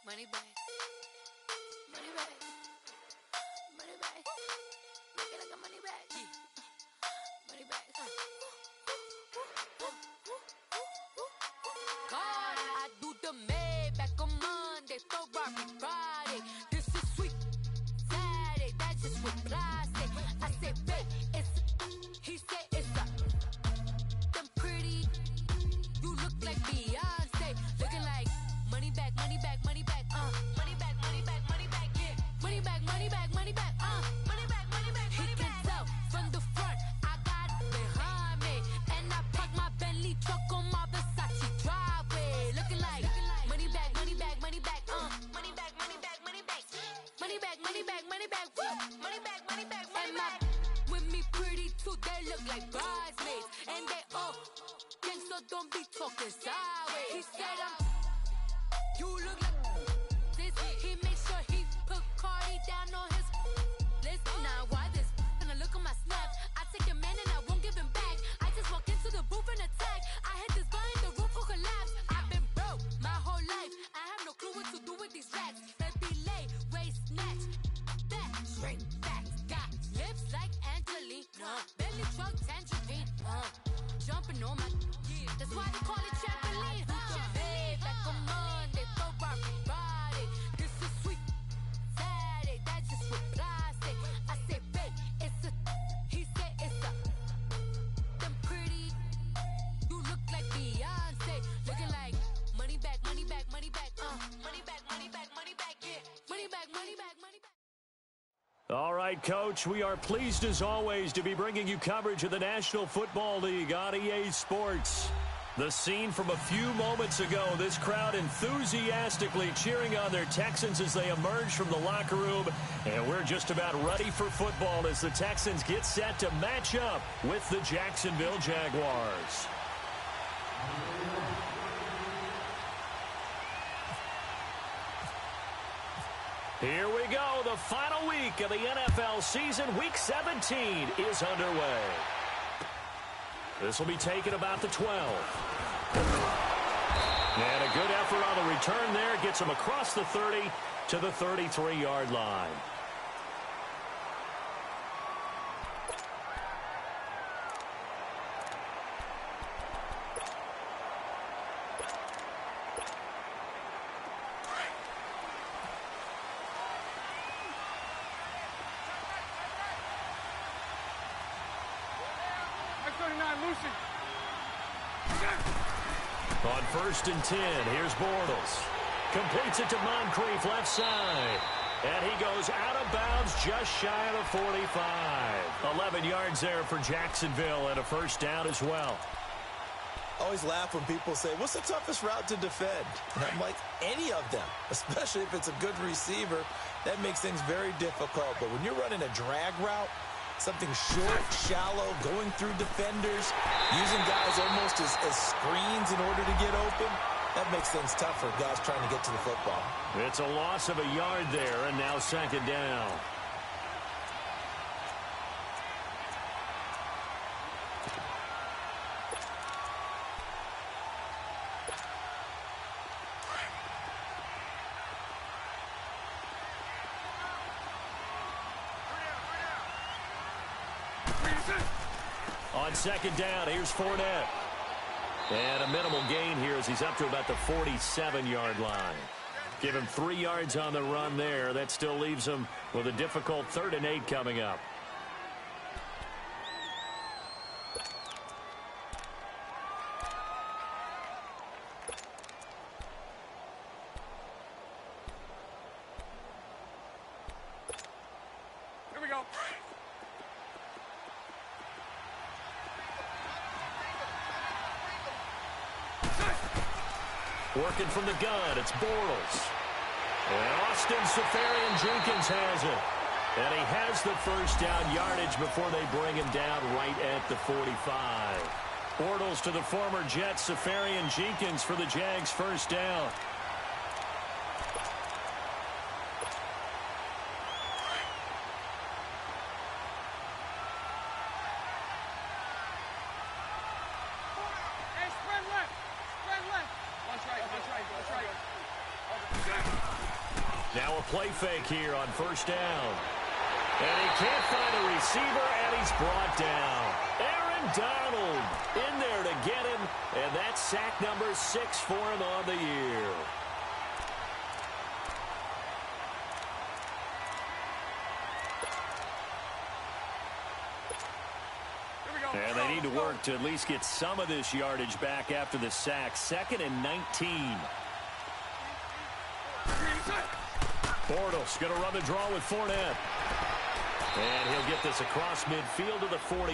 Money bag. Money bag. Money bag. Make it like a money bag. Money bag. God, I do the Maybach on Monday, Ferrari Friday. This is sweet Saturday, that's just what Fly say. I say, babe, it's he said it's a them pretty. You look like Beyonce, looking like money back, money back, money back, money back, money back, money back, yeah, money back, money back, money back, money back, money back, money back. He can tell from the front, I got it behind me, and I park my Bentley truck on my Versace driveway, looking like money back, money back, money back, money back, money back, money back, money back, money back, money back, woo, money back, money back, money back. With me pretty too, they look like bridesmaids, and they all gang, so don't be talking sideways. He said you look like this. He made sure he put Cardi down on his list. Now why this? When I look at my snaps, I take a man and I won't give him back. I just walk into the booth and attack. I hit this guy in the roof will collapse. I've been broke my whole life. I have no clue what to do with these racks. Baby lay, waist snatch, back, straight back. Got lips like Angelina, belly truck tangerine, jumping on my. That's why they call it trampoline. Back on Monday, Ferrari Friday. This is sweet Saturday, that's just what Fly say. I say, babe, it's a. He said it's a. Them pretty. You look like Beyonce, looking like money back, money back, money back, money back, money back, money back, yeah, money back, money back, money back. All right, Coach, we are pleased as always to be bringing you coverage of the National Football League on EA Sports. The scene from a few moments ago, this crowd enthusiastically cheering on their Texans as they emerge from the locker room. And we're just about ready for football as the Texans get set to match up with the Jacksonville Jaguars. Here we go. The final week of the NFL season. Week 17 is underway. This will be taken about the 12. And a good effort on the return there. Gets him across the 30 to the 33-yard line. On 1st and 10, here's Bortles. Completes it to Moncrief, left side. And he goes out of bounds just shy of the 45. 11 yards there for Jacksonville and a first down as well. I always laugh when people say, what's the toughest route to defend? And I'm like, any of them, especially if it's a good receiver. That makes things very difficult. But when you're running a drag route, something short, shallow, going through defenders, using guys almost as screens in order to get open, that makes things tough for guys trying to get to the football. It's a loss of a yard there, and now second down. On second down, here's Fournette. And a minimal gain here as he's up to about the 47-yard line. Give him 3 yards on the run there. That still leaves him with a difficult 3rd and 8 coming up. Here we go. Working from the gun, it's Bortles. And Austin Seferian-Jenkins has it. And he has the first down yardage before they bring him down right at the 45. Bortles to the former Jet, Seferian-Jenkins for the Jags' first down. Hey, spread left. Spread left. Watch right. Watch right. Watch right. Now a play fake here on first down. And he can't find a receiver, and he's brought down. Aaron Donald in there to get him, and that's sack number 6 for him on the year. And they need to work to at least get some of this yardage back after the sack. 2nd and 19. Bortles going to run the draw with Fournette. And he'll get this across midfield to the 48.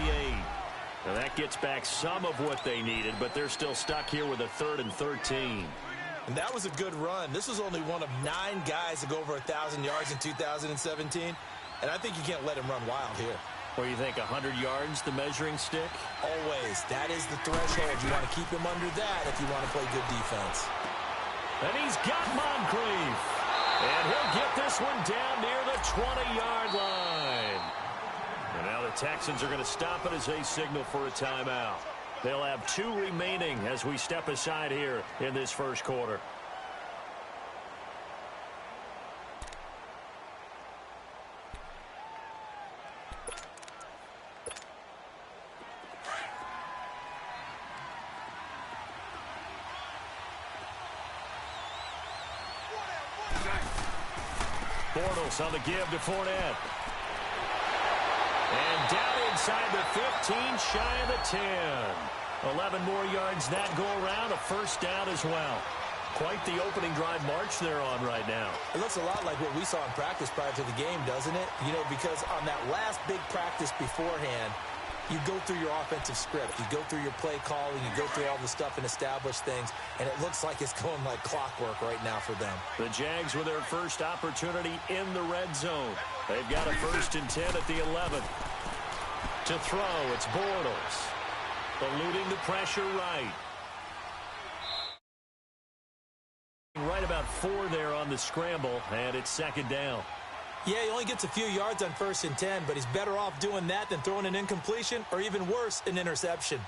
Now that gets back some of what they needed, but they're still stuck here with a 3rd and 13. And that was a good run. This was only one of 9 guys to go over 1,000 yards in 2017. And I think you can't let him run wild here. What do you think, 100 yards, the measuring stick? Always. That is the threshold. You want to keep him under that if you want to play good defense. And he's got Moncrief. And he'll get this one down near the 20-yard line. And now the Texans are going to stop it as they signal for a timeout. They'll have 2 remaining as we step aside here in this first quarter. Bortles on the give to Fournette. And down inside the 15, shy of the 10. 11 more yards that go around, a first down as well. Quite the opening drive march they're on right now. It looks a lot like what we saw in practice prior to the game, doesn't it? You know, because on that last big practice beforehand, you go through your offensive script. You go through your play calling. You go through all the stuff and establish things. And it looks like it's going like clockwork right now for them. The Jags with their first opportunity in the red zone. They've got a 1st and 10 at the 11. To throw, it's Bortles. Eluding the pressure right. Right about 4 there on the scramble, and it's 2nd down. Yeah, he only gets a few yards on 1st and 10, but he's better off doing that than throwing an incompletion or even worse, an interception.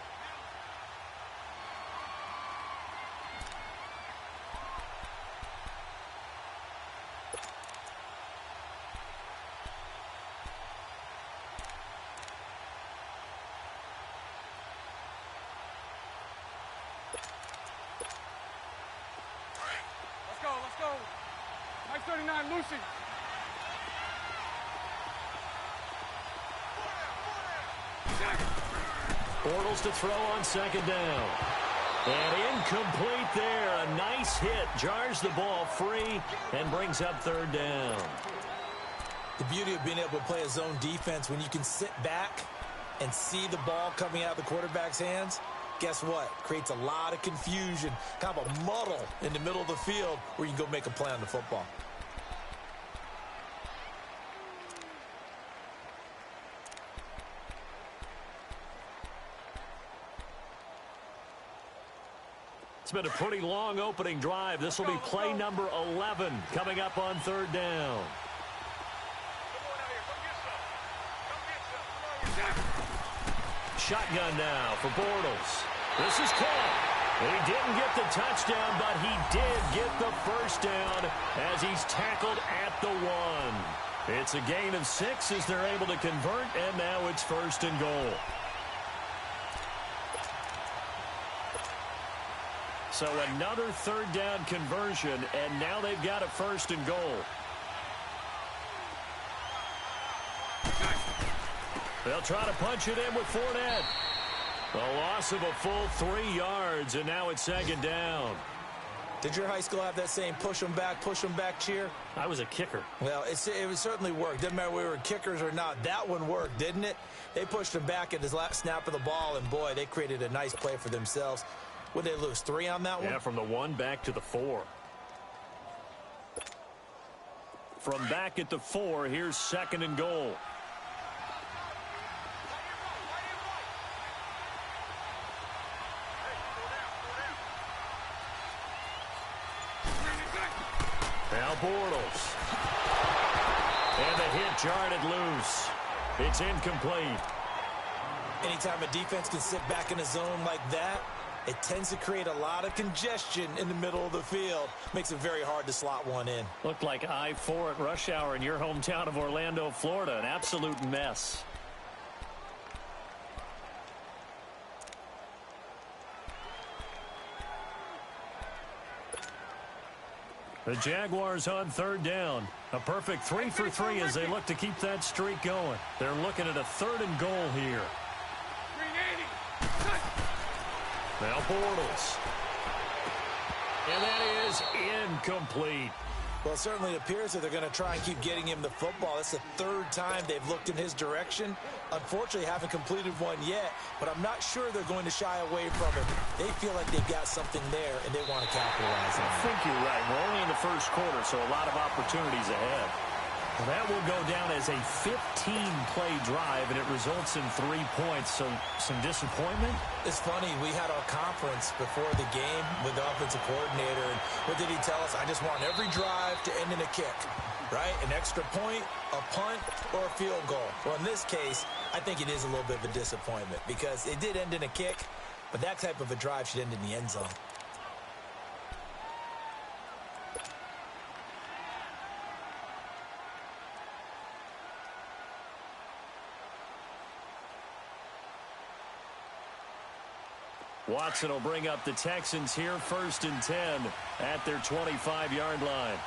Let's go. Mike 39, Lucy. Bortles to throw on 2nd down. And incomplete there. A nice hit. Jars the ball free and brings up 3rd down. The beauty of being able to play a zone defense when you can sit back and see the ball coming out of the quarterback's hands, guess what? Creates a lot of confusion, kind of a muddle in the middle of the field where you can go make a play on the football. It's been a pretty long opening drive. This will be play number 11 coming up on 3rd down. Shotgun now for Bortles. This is caught. He didn't get the touchdown, but he did get the first down as he's tackled at the 1. It's a gain of 6 as they're able to convert, and now it's 1st and goal. So another 3rd down conversion, and now they've got a 1st and goal. They'll try to punch it in with Fournette. A loss of a full 3 yards, and now it's 2nd down. Did your high school have that same push them back cheer? I was a kicker. Well, it certainly worked. Didn't matter whether we were kickers or not. That one worked, didn't it? They pushed him back at his last snap of the ball, and boy, they created a nice play for themselves. Would they lose 3 on that one? Yeah, from the 1 back to the 4. From back at the 4, here's 2nd and goal. Now Bortles. And the hit jarred it loose. It's incomplete. Anytime a defense can sit back in a zone like that it tends to create a lot of congestion in the middle of the field. Makes it very hard to slot one in. Looked like I-4 at rush hour in your hometown of Orlando, Florida. An absolute mess. The Jaguars on third down. A perfect 3 for 3 as they look to keep that streak going. They're looking at a 3rd and goal here. Now Bortles. And that is incomplete. Well, it certainly appears that they're going to try and keep getting him the football. It's the 3rd time they've looked in his direction. Unfortunately, haven't completed one yet, but I'm not sure they're going to shy away from it. They feel like they've got something there, and they want to capitalize on it. I think you're right. We're only in the first quarter, so a lot of opportunities ahead. Well, that will go down as a 15-play drive, and it results in 3 points. So some disappointment? It's funny. We had our conference before the game with the offensive coordinator, and what did he tell us? I just want every drive to end in a kick, right? An extra point, a punt, or a field goal. Well, in this case, I think it is a little bit of a disappointment because it did end in a kick, but that type of a drive should end in the end zone. Watson will bring up the Texans here 1st and 10 at their 25-yard line.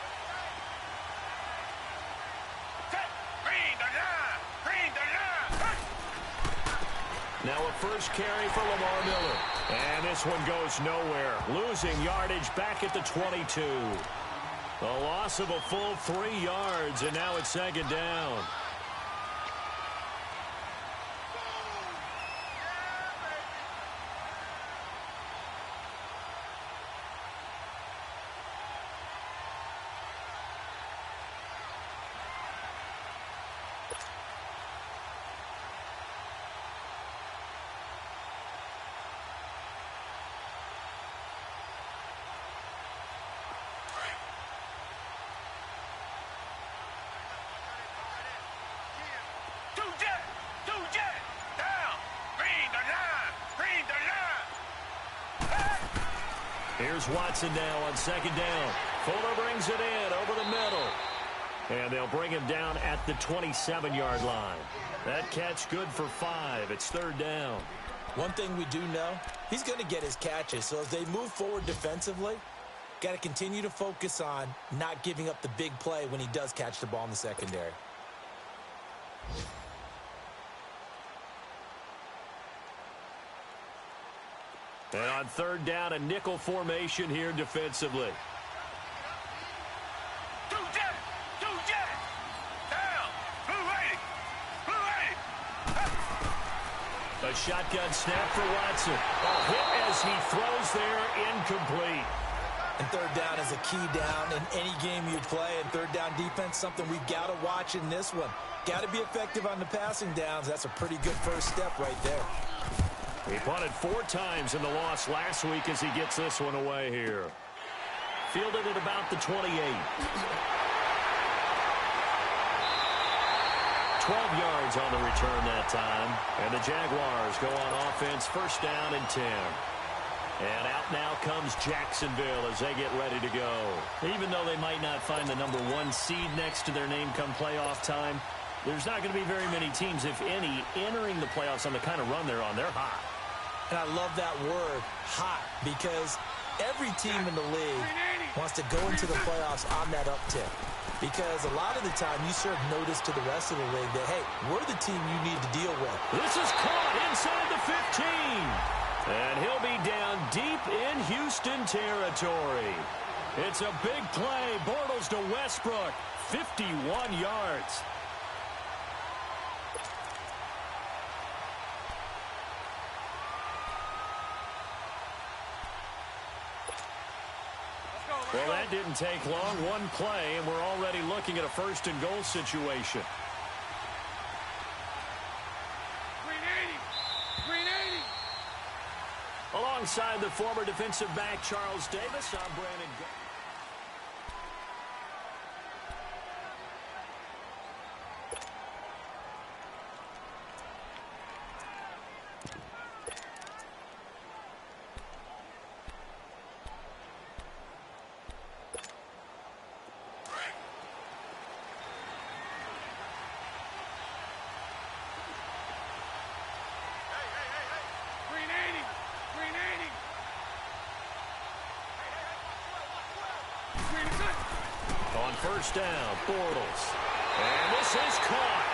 Now a first carry for Lamar Miller. And this one goes nowhere. Losing yardage back at the 22. A loss of a full 3 yards, and now it's 2nd down. Here's Watson now on 2nd down. Fuller brings it in over the middle. And they'll bring him down at the 27-yard line. That catch good for 5. It's 3rd down. One thing we do know, he's going to get his catches. So as they move forward defensively, got to continue to focus on not giving up the big play when he does catch the ball in the secondary. And on 3rd down, a nickel formation here defensively. A shotgun snap for Watson. A hit as he throws there, incomplete. And 3rd down is a key down in any game you play. And 3rd down defense, something we've got to watch in this one. Got to be effective on the passing downs. That's a pretty good first step right there. He punted 4 times in the loss last week as he gets this one away here. Fielded at about the 28. 12 yards on the return that time. And the Jaguars go on offense, 1st down and 10. And out now comes Jacksonville as they get ready to go. Even though they might not find the number 1 seed next to their name come playoff time, there's not going to be very many teams, if any, entering the playoffs on the kind of run they're on. They're hot. And I love that word, hot, because every team in the league wants to go into the playoffs on that uptick. Because a lot of the time you serve notice to the rest of the league that, hey, we're the team you need to deal with. This is caught inside the 15. And he'll be down deep in Houston territory. It's a big play. Bortles to Westbrook, 51 yards. Well, that didn't take long. 1 play, and we're already looking at a 1st and goal situation. Alongside the former defensive back Charles Davis, I'm Brandon. first down. Bortles. And this is caught.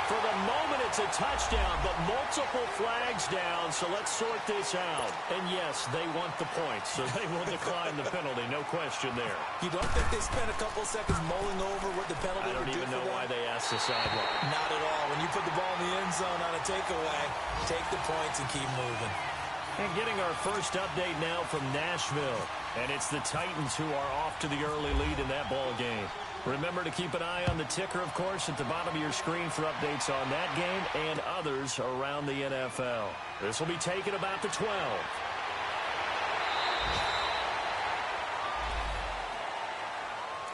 For the moment, it's a touchdown, but multiple flags down, so let's sort this out. And yes, they want the points, so they will decline the penalty, no question there. You don't think they spent a couple seconds mulling over what the penalty would do for them? I don't even know why they asked the sideline. Not at all. When you put the ball in the end zone on a takeaway, take the points and keep moving. And getting our first update now from Nashville. And it's the Titans who are off to the early lead in that ball game. Remember to keep an eye on the ticker, of course, at the bottom of your screen for updates on that game and others around the NFL. This will be taken about the 12.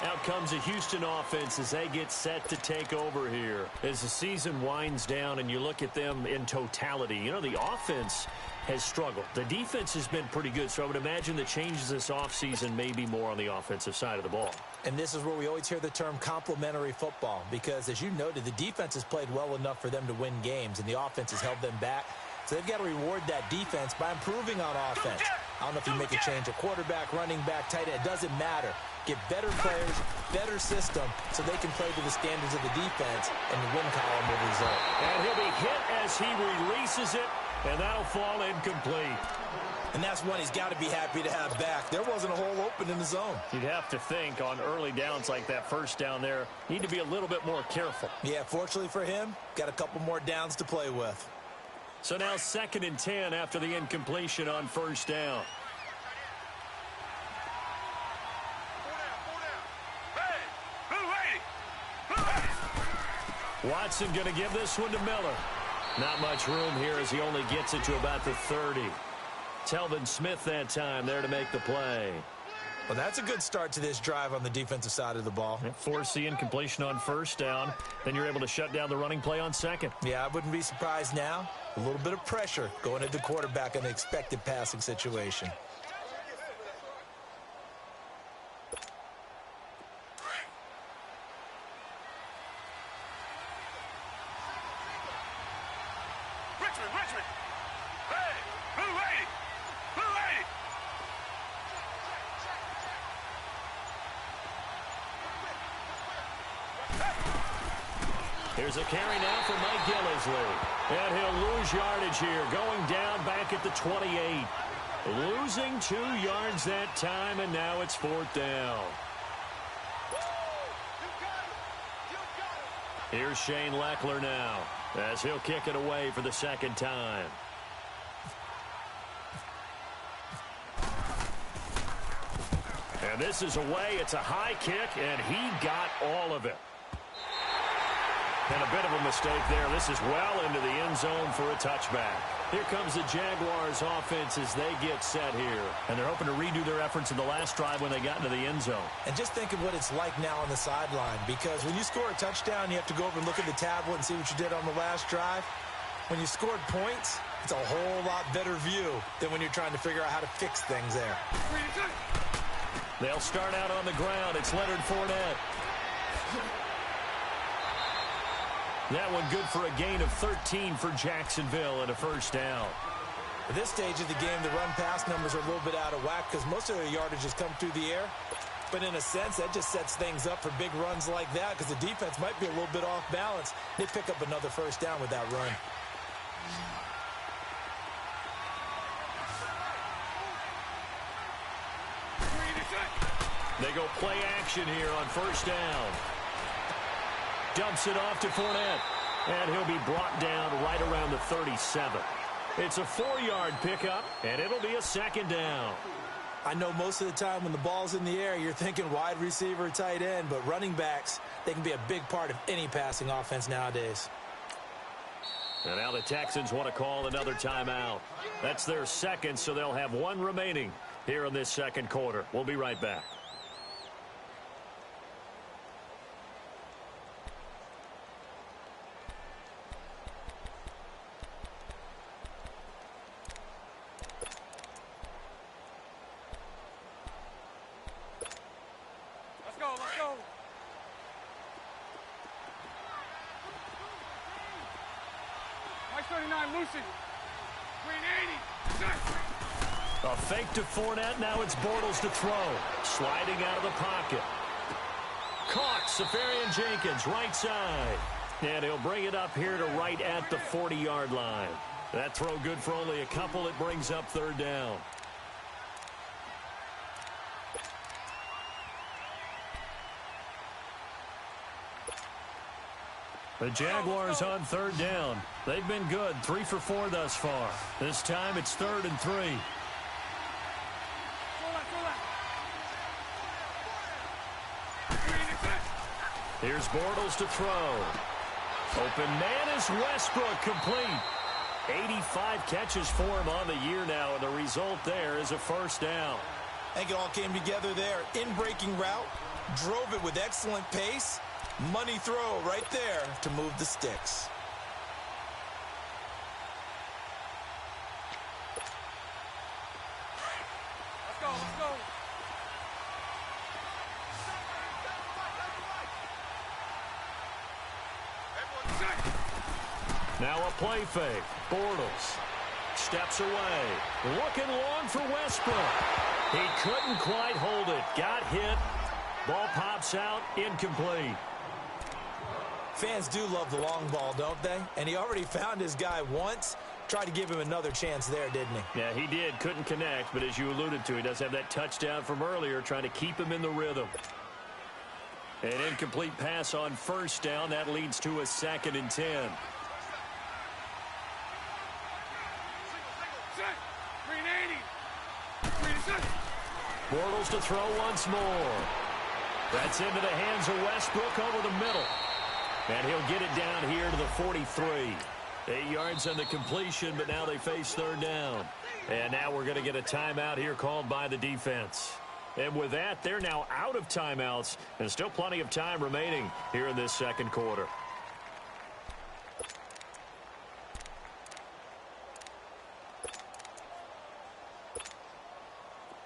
Out comes a Houston offense as they get set to take over here. As the season winds down and you look at them in totality, you know, the offense has struggled. The defense has been pretty good, so I would imagine the changes this offseason may be more on the offensive side of the ball. And this is where we always hear the term complementary football because, as you noted, the defense has played well enough for them to win games, and the offense has held them back. So they've got to reward that defense by improving on offense. I don't know if you make a change, a quarterback, running back, tight end, it doesn't matter. Get better players, better system, so they can play to the standards of the defense, and the win column will result. And he'll be hit as he releases it, and that'll fall incomplete. And that's one he's got to be happy to have back. There wasn't a hole open in the zone. You'd have to think on early downs like that first down there, need to be a little bit more careful. Yeah, fortunately for him, got a couple more downs to play with. So now 2nd and 10 after the incompletion on first down. Watson going to give this one to Miller. Not much room here as he only gets it to about the 30. Telvin Smith that time there to make the play. Well, that's a good start to this drive on the defensive side of the ball. Force the incompletion on first down. Then you're able to shut down the running play on second. Yeah, I wouldn't be surprised now. A little bit of pressure going at the quarterback in an expected passing situation. Richmond! Hey! Blue lady! Blue lady! Here's a carry now for Mike Gillisley. And he'll lose yardage here, going down back at the 28. Losing 2 yards that time, and now it's 4th down. Here's Shane Leckler now, as he'll kick it away for the 2nd time. And this is away. It's a high kick, and he got all of it. And a bit of a mistake there. This is well into the end zone for a touchback. Here comes the Jaguars offense as they get set here. And they're hoping to redo their efforts in the last drive when they got into the end zone. And just think of what it's like now on the sideline, because when you score a touchdown, you have to go over and look at the tablet and see what you did on the last drive. When you scored points, it's a whole lot better view than when you're trying to figure out how to fix things there. They'll start out on the ground. It's Leonard Fournette. That one good for a gain of 13 for Jacksonville and a first down. At this stage of the game, the run-pass numbers are a little bit out of whack because most of their yardage has come through the air. But in a sense, that just sets things up for big runs like that because the defense might be a little bit off balance. They pick up another first down with that run. They go play action here on first down. Dumps it off to Fournette. And he'll be brought down right around the 37. It's a 4-yard pickup, and it'll be a 2nd down. I know most of the time when the ball's in the air, you're thinking wide receiver, tight end, but running backs, they can be a big part of any passing offense nowadays. And now the Texans want to call another timeout. That's their 2nd, so they'll have 1 remaining here in this 2nd quarter. We'll be right back. Let's go. Mike 39, Lucy. Green 80. A fake to Fournette. Now it's Bortles to throw. Sliding out of the pocket. Caught. Safarian Jenkins, right side. And he'll bring it up here to right at the 40-yard line. That throw good for only a couple. It brings up third down. The Jaguars on third down. They've been good, 3 for 4 thus far. This time it's 3rd and 3. Here's Bortles to throw. Open man is Westbrook, complete. 85 catches for him on the year now, and the result there is a first down. I think it all came together there. In-breaking route, drove it with excellent pace. Money throw right there to move the sticks. Let's go, let's go. Now a play fake. Bortles steps away. Looking long for Westbrook. He couldn't quite hold it. Got hit. Ball pops out. Incomplete. Fans do love the long ball, don't they? And he already found his guy once. Tried to give him another chance there, didn't he? Yeah, he did. Couldn't connect, but as you alluded to, he does have that touchdown from earlier, trying to keep him in the rhythm. An incomplete pass on first down. That leads to a 2nd and 10. Bortles to throw once more. That's into the hands of Westbrook over the middle. And he'll get it down here to the 43. 8 yards on the completion, but now they face third down. And now we're going to get a timeout here called by the defense. And with that, they're now out of timeouts, and still plenty of time remaining here in this second quarter.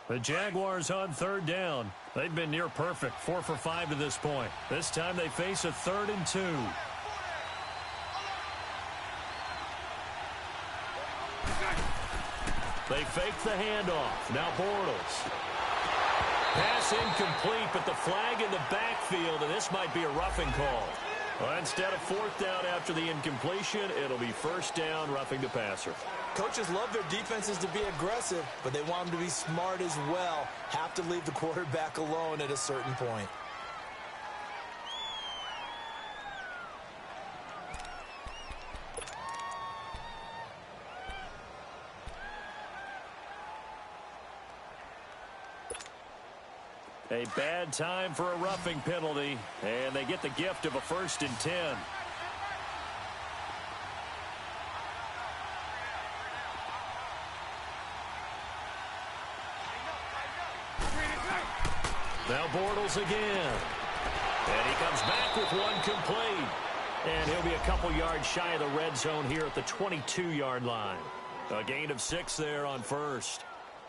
The Jaguars on third down. They've been near perfect, 4 for 5 to this point. This time they face a 3rd and 2. They fake the handoff. Now Bortles. Pass incomplete, but the flag in the backfield, and this might be a roughing call. Well, instead of 4th down after the incompletion, it'll be 1st down, roughing the passer. Coaches love their defenses to be aggressive, but they want them to be smart as well. Have to leave the quarterback alone at a certain point. A bad time for a roughing penalty, and they get the gift of a 1st and 10. Now Bortles again. And he comes back with one complete. And he'll be a couple yards shy of the red zone here at the 22-yard line. A gain of 6 there on first.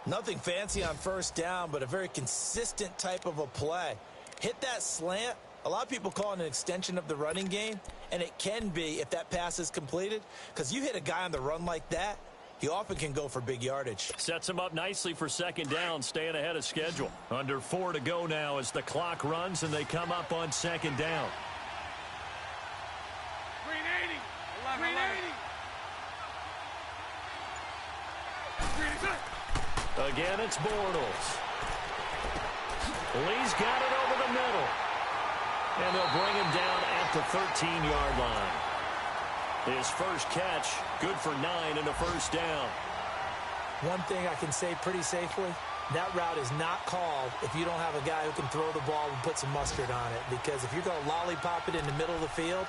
Nothing fancy on 1st down, but a very consistent type of a play. Hit that slant. A lot of people call it an extension of the running game, and it can be if that pass is completed, because you hit a guy on the run like that, he often can go for big yardage. Sets him up nicely for 2nd down, staying ahead of schedule. Under 4 to go now as the clock runs, and they come up on 2nd down. Green 80. 11, Green 80. Green 80. Again, it's Bortles. Lee's got it over the middle. And they'll bring him down at the 13-yard line. His first catch, good for 9 and a 1st down. One thing I can say pretty safely, that route is not called if you don't have a guy who can throw the ball and put some mustard on it. Because if you're going to lollipop it in the middle of the field,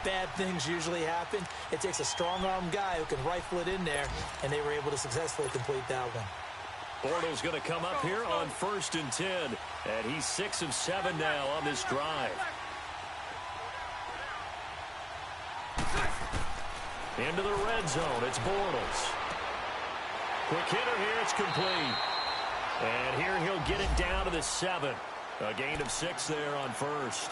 bad things usually happen. It takes a strong-arm guy who can rifle it in there, and they were able to successfully complete that one. Bortles going to come up here on 1st and 10. And he's 6 of 7 now on this drive. Into the red zone, it's Bortles. Quick hitter here, it's complete. And here he'll get it down to the 7. A gain of 6 there on first.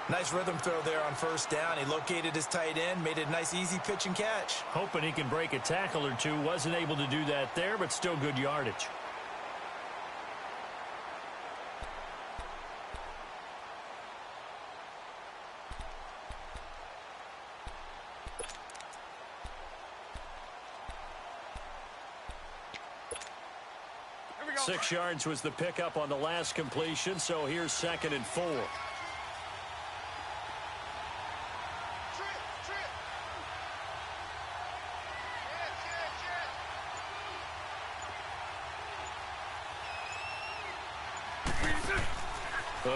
Nice rhythm throw there on 1st down. He located his tight end, made it a nice easy pitch and catch. Hoping he can break a tackle or two. Wasn't able to do that there, but still good yardage. 6 yards was the pickup on the last completion, so here's 2nd and 4.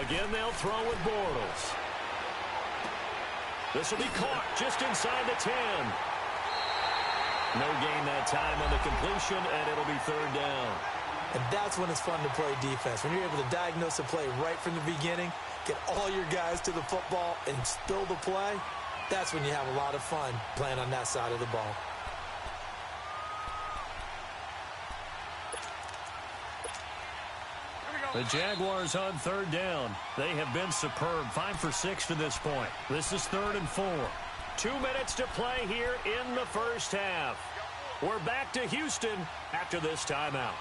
Again, they'll throw with Bortles. This will be caught just inside the 10. No gain that time on the completion, and it'll be 3rd down. And that's when it's fun to play defense. When you're able to diagnose a play right from the beginning, get all your guys to the football, and spill the play, that's when you have a lot of fun playing on that side of the ball. The Jaguars on 3rd down. They have been superb. 5 for 6 to this point. This is 3rd and 4. 2 minutes to play here in the first half. We're back to Houston after this timeout.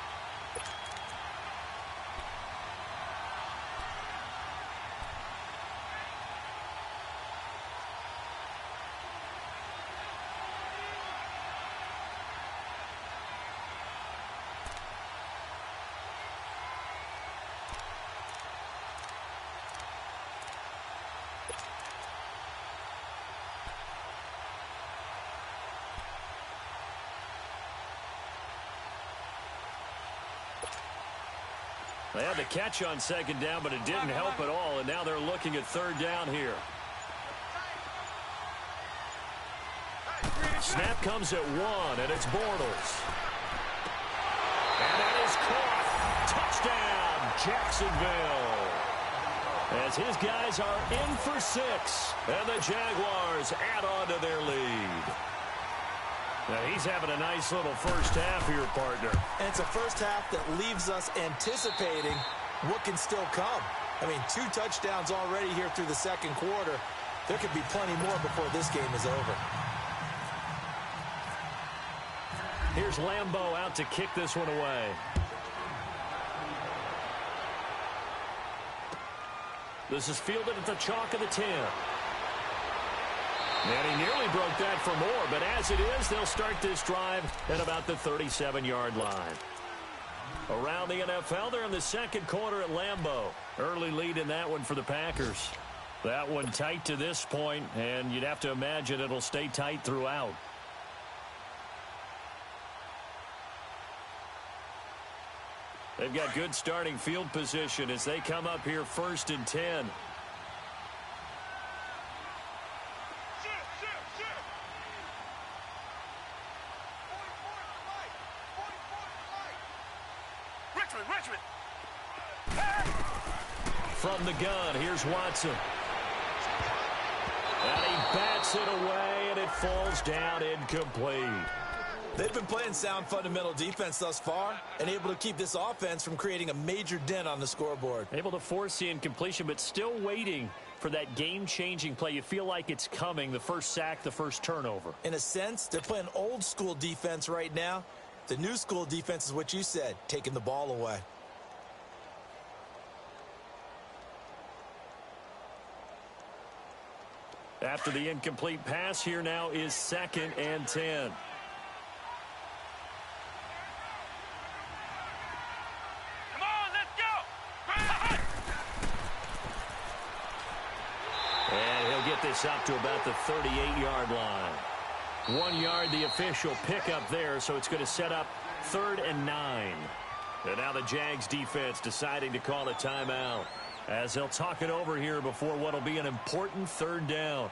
They had the catch on 2nd down, but it didn't help at all, and now they're looking at 3rd down here. Snap comes at 1, and it's Bortles. And that is caught. Touchdown, Jacksonville. As his guys are in for 6, and the Jaguars add on to their lead. Now, he's having a nice little first half here, partner. And it's a first half that leaves us anticipating what can still come. I mean, 2 touchdowns already here through the 2nd quarter. There could be plenty more before this game is over. Here's Lambeau out to kick this one away. This is fielded at the chalk of the 10. And he nearly broke that for more, but as it is, they'll start this drive at about the 37-yard line. Around the NFL, they're in the 2nd quarter at Lambeau. Early lead in that one for the Packers. That one tight to this point, and you'd have to imagine it'll stay tight throughout. They've got good starting field position as they come up here 1st and 10. From the gun, here's Watson. And he bats it away, and it falls down incomplete. They've been playing sound fundamental defense thus far and able to keep this offense from creating a major dent on the scoreboard. Able to force the incompletion, but still waiting for that game-changing play. You feel like it's coming, the first sack, the first turnover. In a sense, they're playing old-school defense right now. The new-school defense is what you said, taking the ball away. After the incomplete pass, here now is 2nd and 10. Come on, let's go! And he'll get this up to about the 38-yard line. 1 yard, the official pickup there, so it's going to set up 3rd and 9. And now the Jags defense deciding to call a timeout, as they'll talk it over here before what will be an important 3rd down.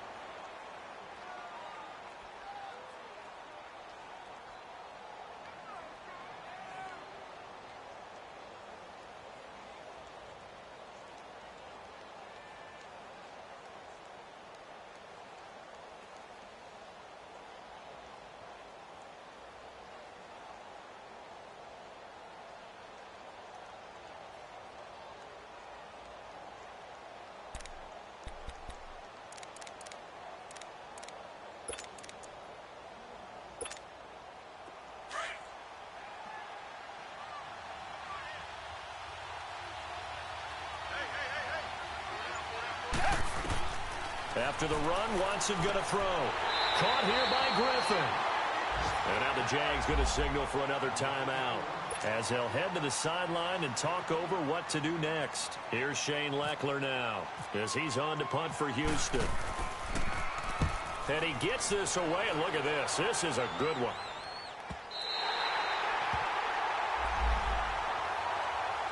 After the run, Watson going to throw. Caught here by Griffin. And now the Jags going to signal for another timeout. as they'll head to the sideline and talk over what to do next. Here's Shane Leckler now as he's on to punt for Houston. And he gets this away, and look at this. This is a good one.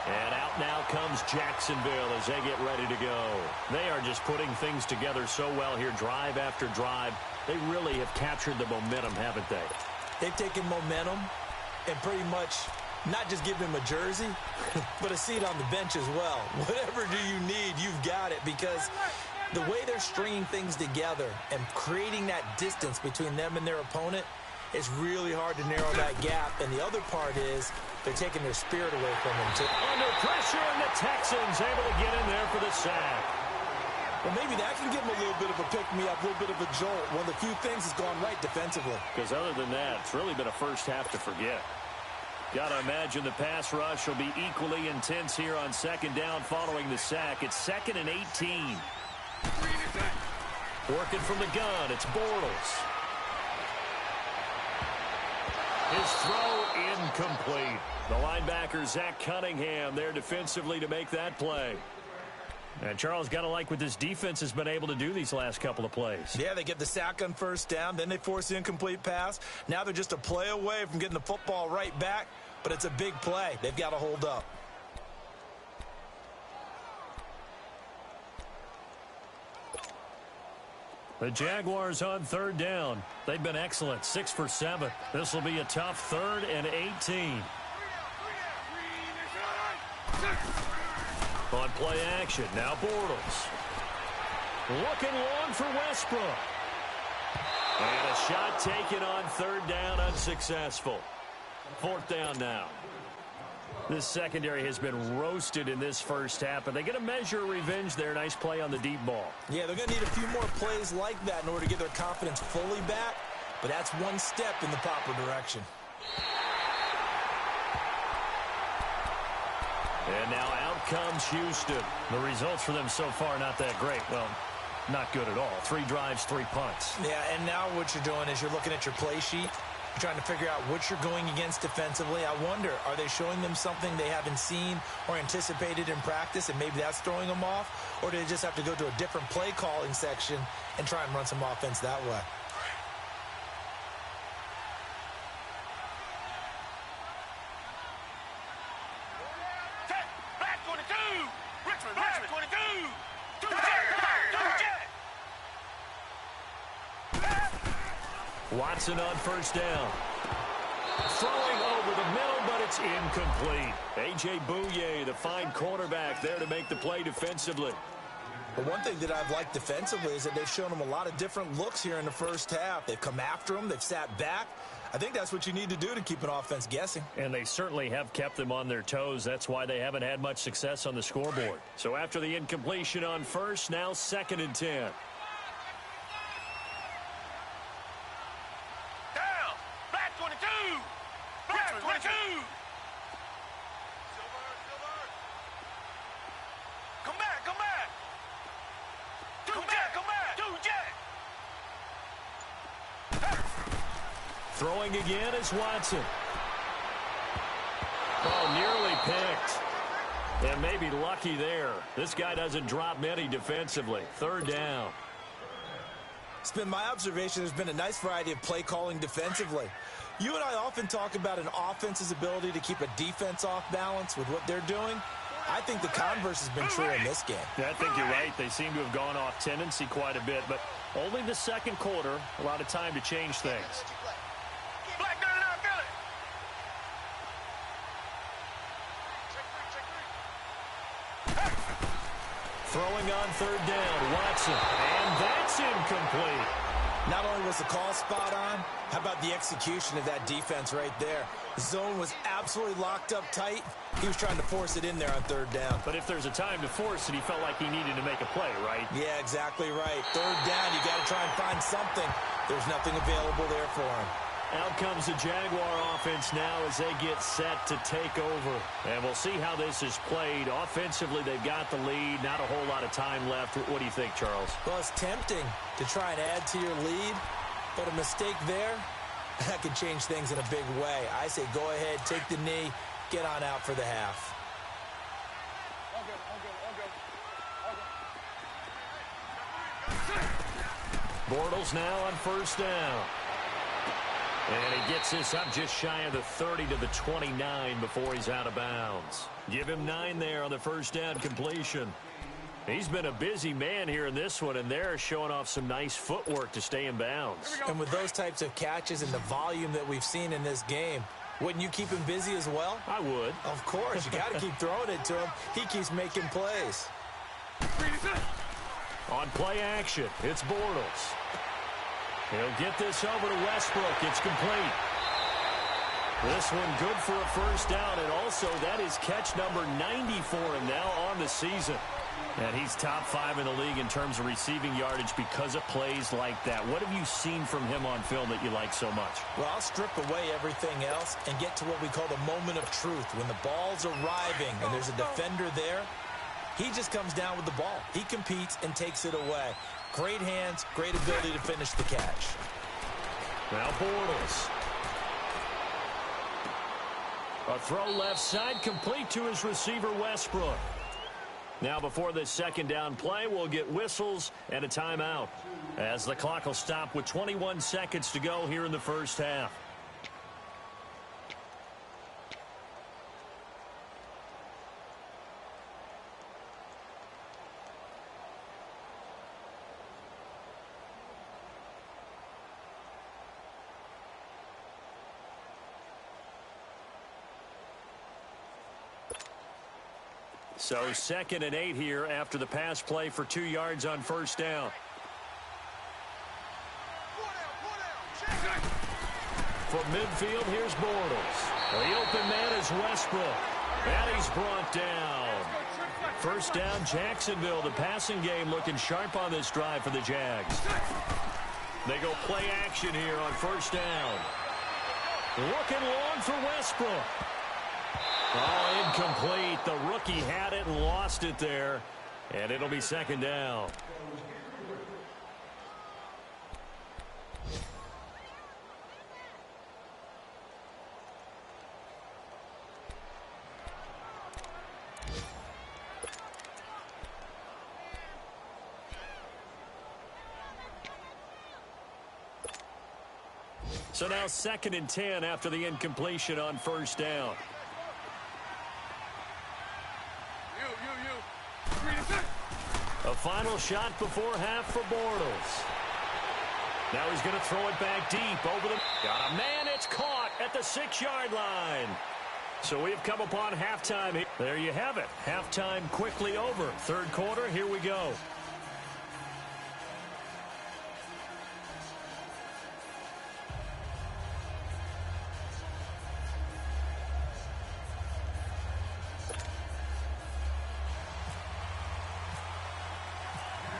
And out now comes Jacksonville as they get ready to go. They are just putting things together so well here, drive after drive. They really have captured the momentum, haven't they? They've taken momentum and pretty much not just given him a jersey, but a seat on the bench as well. Whatever do you need, you've got it, because the way they're stringing things together and creating that distance between them and their opponent, it's really hard to narrow that gap. And the other part is they're taking their spirit away from them, too. Under pressure, and the Texans able to get in there for the sack. Well, maybe that can give them a little bit of a pick-me-up, a little bit of a jolt. One of the few things that's gone right defensively. Because other than that, it's really been a first half to forget. Got to imagine the pass rush will be equally intense here on second down following the sack. It's 2nd and 18. Working from the gun, it's Bortles. His throw incomplete. The linebacker, Zach Cunningham, there defensively to make that play. And Charles, got to like what this defense has been able to do these last couple of plays. Yeah, they get the sack on first down, then they force the incomplete pass. Now they're just a play away from getting the football right back, but it's a big play. They've got to hold up. The Jaguars on third down. They've been excellent, 6 for 7. This will be a tough 3rd and 18. On play action, now Bortles. Looking long for Westbrook. And a shot taken on third down, unsuccessful. 4th down now. This secondary has been roasted in this first half, but they get a measure of revenge there. Nice play on the deep ball. Yeah, they're going to need a few more plays like that in order to get their confidence fully back, but that's one step in the proper direction. And now out comes Houston. The results for them so far not that great. Well, not good at all. 3 drives, 3 punts. Yeah, and now what you're doing is you're looking at your play sheet. You're trying to figure out what you're going against defensively. I wonder, are they showing them something they haven't seen or anticipated in practice, and maybe that's throwing them off? Or do they just have to go to a different play calling section and try and run some offense that way? Black 22! Richmond, Black 22! Watson on first down. Throwing over the middle, but it's incomplete. A.J. Bouye, the fine cornerback, there to make the play defensively. But one thing that I've liked defensively is that they've shown them a lot of different looks here in the first half. They've come after them. They've sat back. I think that's what you need to do to keep an offense guessing. And they certainly have kept them on their toes. That's why they haven't had much success on the scoreboard. So after the incompletion on first, now 2nd and 10. Throwing again is Watson. Oh, nearly picked. And maybe lucky there. This guy doesn't drop many defensively. 3rd down. It's been my observation there's been a nice variety of play calling defensively. You and I often talk about an offense's ability to keep a defense off balance with what they're doing. I think the converse has been true in this game. Yeah, I think you're right. They seem to have gone off tendency quite a bit, but only the second quarter, a lot of time to change things. Throwing on 3rd down, Watson, and that's incomplete. Not only was the call spot on, how about the execution of that defense right there? The zone was absolutely locked up tight. He was trying to force it in there on 3rd down. But if there's a time to force it, he felt like he needed to make a play, right? Yeah, exactly right. 3rd down, you got to try and find something. There's nothing available there for him. Out comes the Jaguar offense now as they get set to take over. And we'll see how this is played. Offensively, they've got the lead. Not a whole lot of time left. What do you think, Charles? Well, it's tempting to try and add to your lead, but a mistake there, that could change things in a big way. I say go ahead, take the knee, get on out for the half. Bortles now on first down. And he gets this up just shy of the 30 to the 29 before he's out of bounds. Give him 9 there on the first down completion. He's been a busy man here in this one, and they're showing off some nice footwork to stay in bounds. And with those types of catches and the volume that we've seen in this game, wouldn't you keep him busy as well? I would. Of course. You got to keep throwing it to him. He keeps making plays. On play action, it's Bortles. He'll get this over to Westbrook. It's complete. This one good for a first down, and also that is catch number 90 for him now on the season. And he's top 5 in the league in terms of receiving yardage because of plays like that. What have you seen from him on film that you like so much? Well, I'll strip away everything else and get to what we call the moment of truth. When the ball's arriving and there's a defender there, he just comes down with the ball. He competes and takes it away. Great hands, great ability to finish the catch. Now Bortles. A throw left side, complete to his receiver, Westbrook. Now before this second down play, we'll get whistles and a timeout, as the clock will stop with 21 seconds to go here in the first half. So 2nd and 8 here after the pass play for 2 yards on first down. From midfield, here's Bortles. The open man is Westbrook. And he's brought down. First down, Jacksonville. The passing game looking sharp on this drive for the Jags. They go play action here on first down. Looking long for Westbrook. Oh, incomplete. The rookie had it and lost it there. And it'll be second down. So now 2nd and 10 after the incompletion on first down. A final shot before half for Bortles. Now he's going to throw it back deep over the... Got a man, it's caught at the 6-yard line. So we have come upon halftime. There you have it. Halftime quickly over. Third quarter, here we go.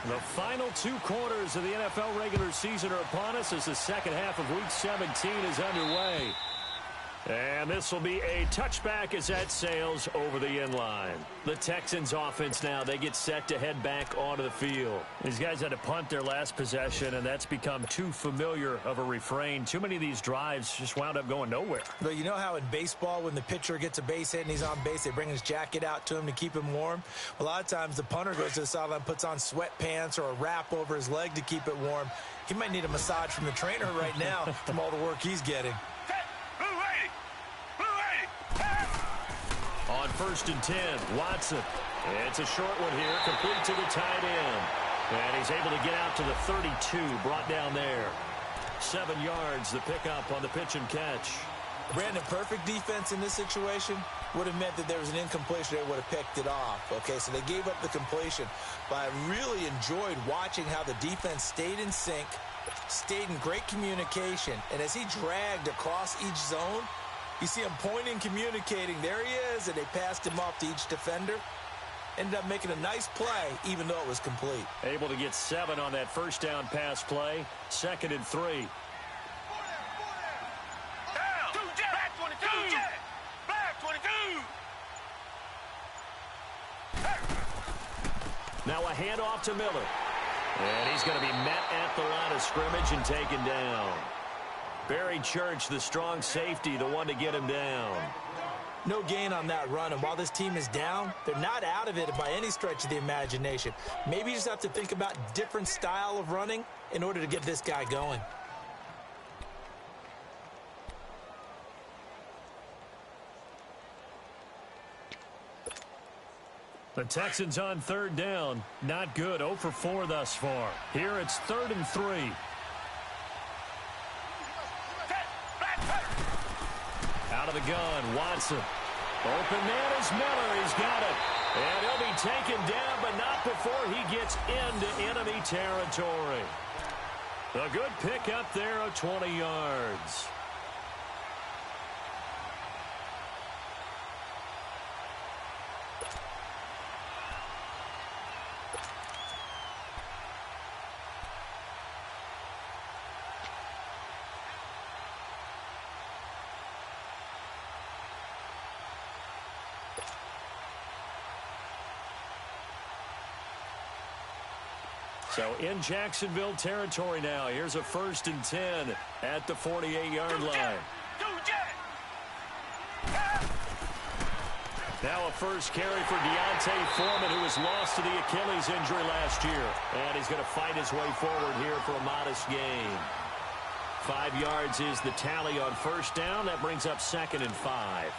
The final 2 quarters of the NFL regular season are upon us as the second half of Week 17 is underway. And this will be a touchback as that sails over the inline. The Texans offense now, they get set to head back onto the field. These guys had to punt their last possession, and that's become too familiar of a refrain. Too many of these drives just wound up going nowhere. But you know how in baseball, when the pitcher gets a base hit and he's on base, they bring his jacket out to him to keep him warm? A lot of times the punter goes to the sideline, puts on sweatpants or a wrap over his leg to keep it warm. He might need a massage from the trainer right now from all the work he's getting. On 1st and 10, Watson. It's a short one here, complete to the tight end. And he's able to get out to the 32, brought down there. 7 yards, the pickup on the pitch and catch. Brandon, perfect defense in this situation would have meant that there was an incompletion. They would have picked it off. Okay, so they gave up the completion. But I really enjoyed watching how the defense stayed in sync, stayed in great communication. And as he dragged across each zone, you see him pointing, communicating. There he is, and they passed him off to each defender. Ended up making a nice play, even though it was complete. Able to get 7 on that first down pass play. 2nd and 3. Down. Back 22. Back 22. Now a handoff to Miller. And he's going to be met at the line of scrimmage and taken down. Barry Church, the strong safety, the one to get him down. No gain on that run, and while this team is down, they're not out of it by any stretch of the imagination. Maybe you just have to think about different style of running in order to get this guy going. The Texans on third down. Not good. 0 for 4 thus far. Here it's 3rd and 3. Out of the gun, Watson. Open man is Miller. He's got it. And he'll be taken down, but not before he gets into enemy territory. A good pickup there of 20 yards. So in Jacksonville territory now. Here's a 1st and 10 at the 48-yard line. Now a first carry for Deontay Foreman, who was lost to the Achilles injury last year. And he's going to fight his way forward here for a modest gain. 5 yards is the tally on first down. That brings up 2nd and 5.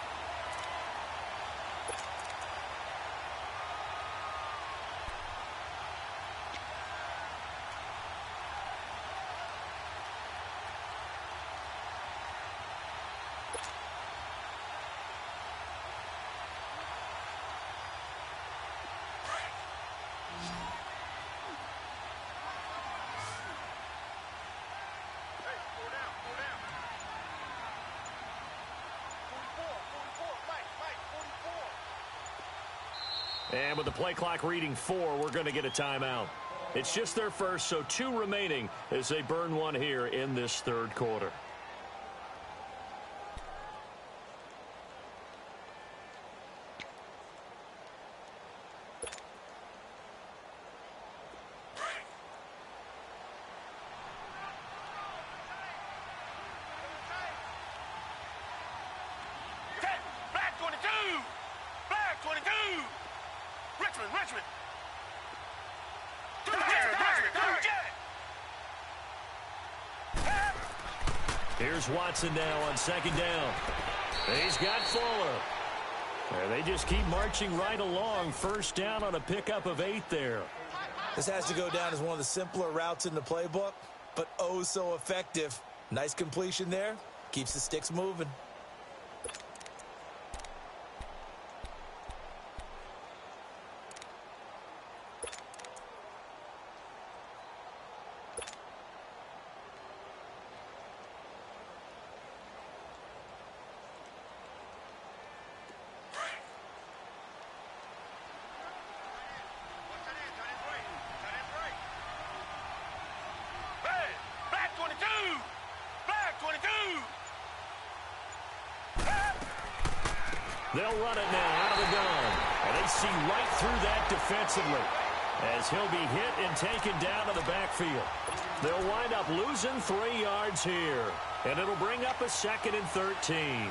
And with the play clock reading 4, we're going to get a timeout. It's just their first, so 2 remaining as they burn one here in this 3rd quarter. Black 22! Black 22! Richmond! Here's Watson now on 2nd down. He's got Fuller. They just keep marching right along. First down on a pickup of 8 there. This has to go down as one of the simpler routes in the playbook, but oh so effective. Nice completion there. Keeps the sticks moving. They'll run it now out of the gun. And they see right through that defensively as he'll be hit and taken down to the backfield. They'll wind up losing 3 yards here. And it'll bring up a 2nd and 13.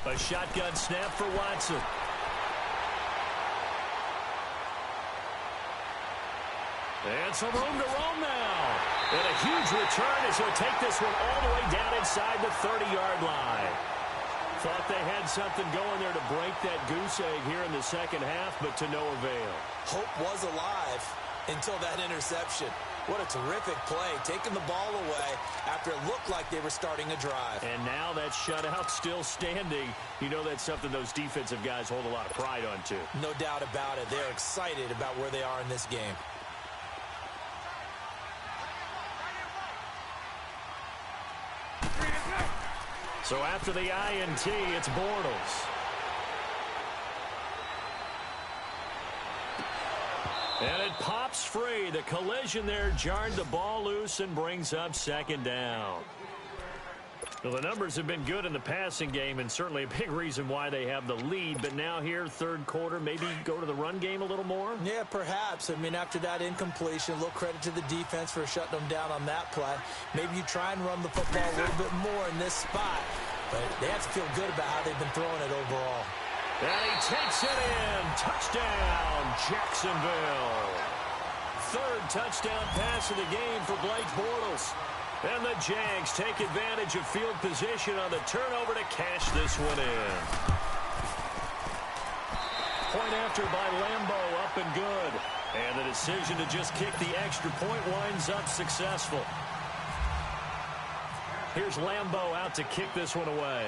A shotgun snap for Watson. And some room to roam now. And a huge return as he'll take this one all the way down inside the 30-yard line. Thought they had something going there to break that goose egg here in the second half, but to no avail. Hope was alive until that interception. What a terrific play, taking the ball away after it looked like they were starting a drive. And now that shutout still standing. You know that's something those defensive guys hold a lot of pride on, too. No doubt about it. They're excited about where they are in this game. So after the INT, it's Bortles. And it pops free. The collision there jarred the ball loose and brings up second down. Well, the numbers have been good in the passing game, and certainly a big reason why they have the lead. But now here, third quarter, maybe go to the run game a little more? Yeah, perhaps. I mean, after that incompletion, a little credit to the defense for shutting them down on that play. Maybe you try and run the football a little bit more in this spot. But they have to feel good about how they've been throwing it overall. And he takes it in. Touchdown, Jacksonville. Third touchdown pass of the game for Blake Bortles. And the Jags take advantage of field position on the turnover to cash this one in. Point after by Lambo, up and good. And the decision to just kick the extra point winds up successful. Here's Lambo out to kick this one away.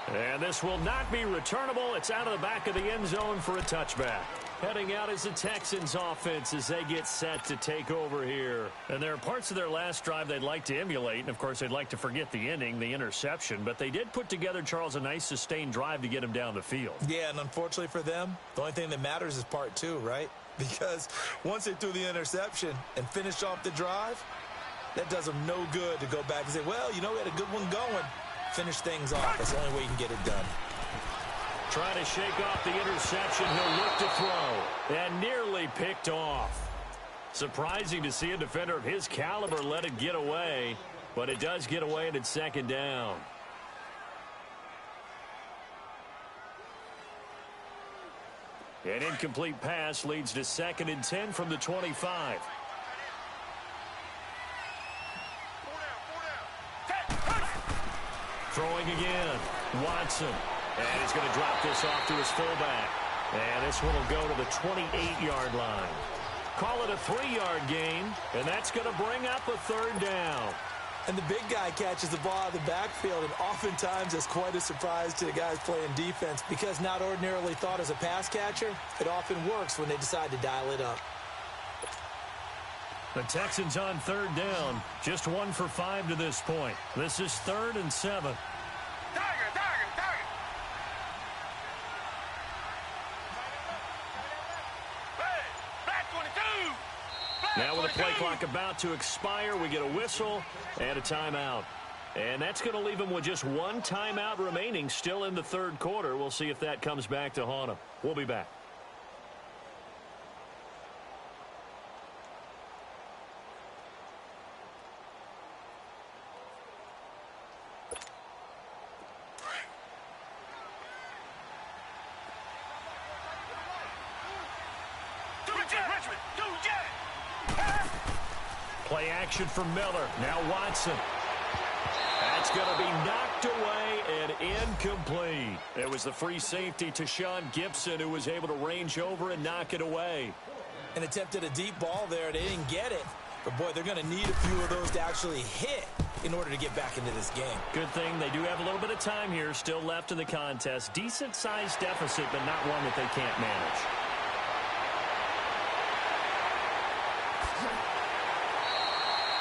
And this will not be returnable. It's out of the back of the end zone for a touchback. Heading out is the Texans offense as they get set to take over here. And there are parts of their last drive they'd like to emulate. And, of course, they'd like to forget the ending, the interception. But they did put together, Charles, a nice sustained drive to get him down the field. Yeah, and unfortunately for them, the only thing that matters is part two, right? Because once they threw the interception and finished off the drive, that does them no good to go back and say, well, you know, we had a good one going. Finish things off. That's the only way you can get it done. Trying to shake off the interception. He'll look to throw. And nearly picked off. Surprising to see a defender of his caliber let it get away. But it does get away and it's second down. An incomplete pass leads to 2nd and 10 from the 25. Throwing again. Watson. And he's going to drop this off to his fullback. And this one will go to the 28-yard line. Call it a 3-yard gain, and that's going to bring up a third down. And the big guy catches the ball out of the backfield, and oftentimes it's quite a surprise to the guys playing defense because not ordinarily thought as a pass catcher, it often works when they decide to dial it up. The Texans on third down, just 1 for 5 to this point. This is 3rd and 7. Now with the play clock about to expire, we get a whistle and a timeout. And that's going to leave them with just 1 timeout remaining still in the third quarter. We'll see if that comes back to haunt them. We'll be back. Play action from Miller. Now Watson. That's going to be knocked away and incomplete. It was the free safety to Sean Gibson who was able to range over and knock it away. And attempted a deep ball there. They didn't get it. But, boy, they're going to need a few of those to actually hit in order to get back into this game. Good thing they do have a little bit of time here still left in the contest. Decent-sized deficit, but not one that they can't manage.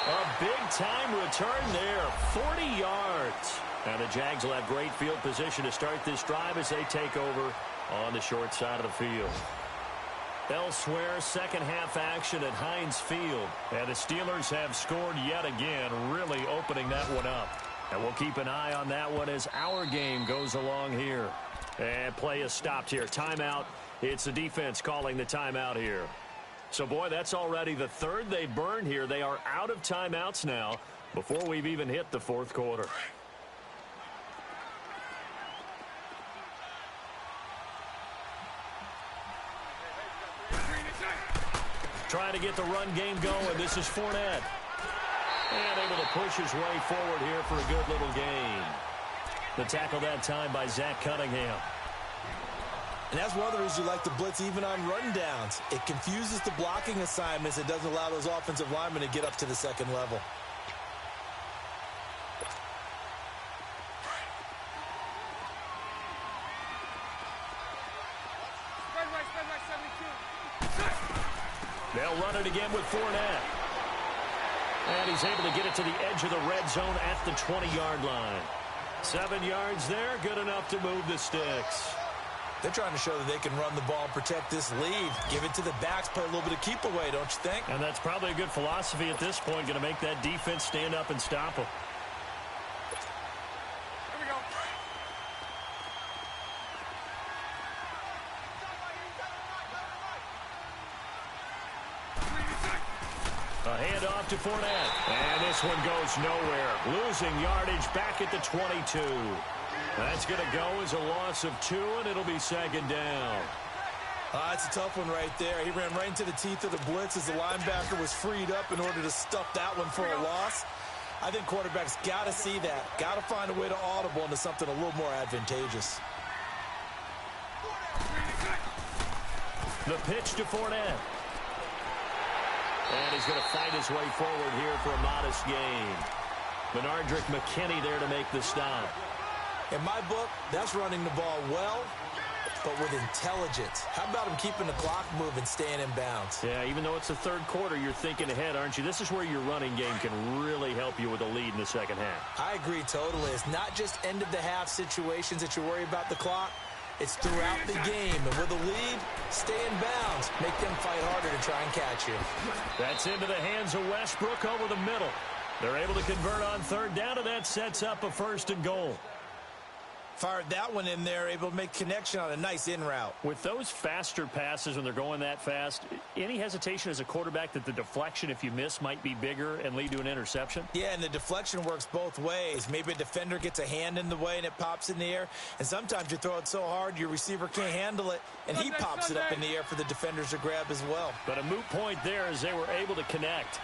A big-time return there, 40 yards. And the Jags will have great field position to start this drive as they take over on the short side of the field. Elsewhere, second half action at Heinz Field. And the Steelers have scored yet again, really opening that one up. And we'll keep an eye on that one as our game goes along here. And play is stopped here. Timeout. It's the defense calling the timeout here. So, boy, that's already the third they've burned here. They are out of timeouts now before we've even hit the fourth quarter. Trying to get the run game going. This is Fournette. And able to push his way forward here for a good little gain. The tackle that time by Zach Cunningham. And that's one of the reasons you like to blitz even on rundowns. It confuses the blocking assignments. It doesn't allow those offensive linemen to get up to the second level. They'll run it again with Fournette. And he's able to get it to the edge of the red zone at the 20-yard line. 7 yards there, good enough to move the sticks. They're trying to show that they can run the ball and protect this lead. Give it to the backs, play a little bit of keep away, don't you think? And that's probably a good philosophy at this point, going to make that defense stand up and stop them. Here we go. A handoff to Fournette. And this one goes nowhere. Losing yardage back at the 22. That's going to go as a loss of 2, and it'll be second down. That's a tough one right there. He ran right into the teeth of the blitz as the linebacker was freed up in order to stuff that one for a loss. I think quarterbacks got to see that. Got to find a way to audible into something a little more advantageous. The pitch to Fournette. And he's going to fight his way forward here for a modest gain. Benardrick McKinney there to make the stop. In my book, that's running the ball well, but with intelligence. How about him keeping the clock moving, staying in bounds? Yeah, even though it's the third quarter, you're thinking ahead, aren't you? This is where your running game can really help you with a lead in the second half. I agree totally. It's not just end-of-the-half situations that you worry about the clock. It's throughout the game. And with a lead, stay in bounds. Make them fight harder to try and catch you. That's into the hands of Westbrook over the middle. They're able to convert on third down, and that sets up a first and goal. Fired that one in there, able to make connection on a nice in route. With those faster passes when they're going that fast, any hesitation as a quarterback that the deflection, if you miss, might be bigger and lead to an interception? Yeah, and the deflection works both ways. Maybe a defender gets a hand in the way and it pops in the air. And sometimes you throw it so hard your receiver can't handle it, and he pops it up in the air for the defenders to grab as well. But a moot point there as they were able to connect.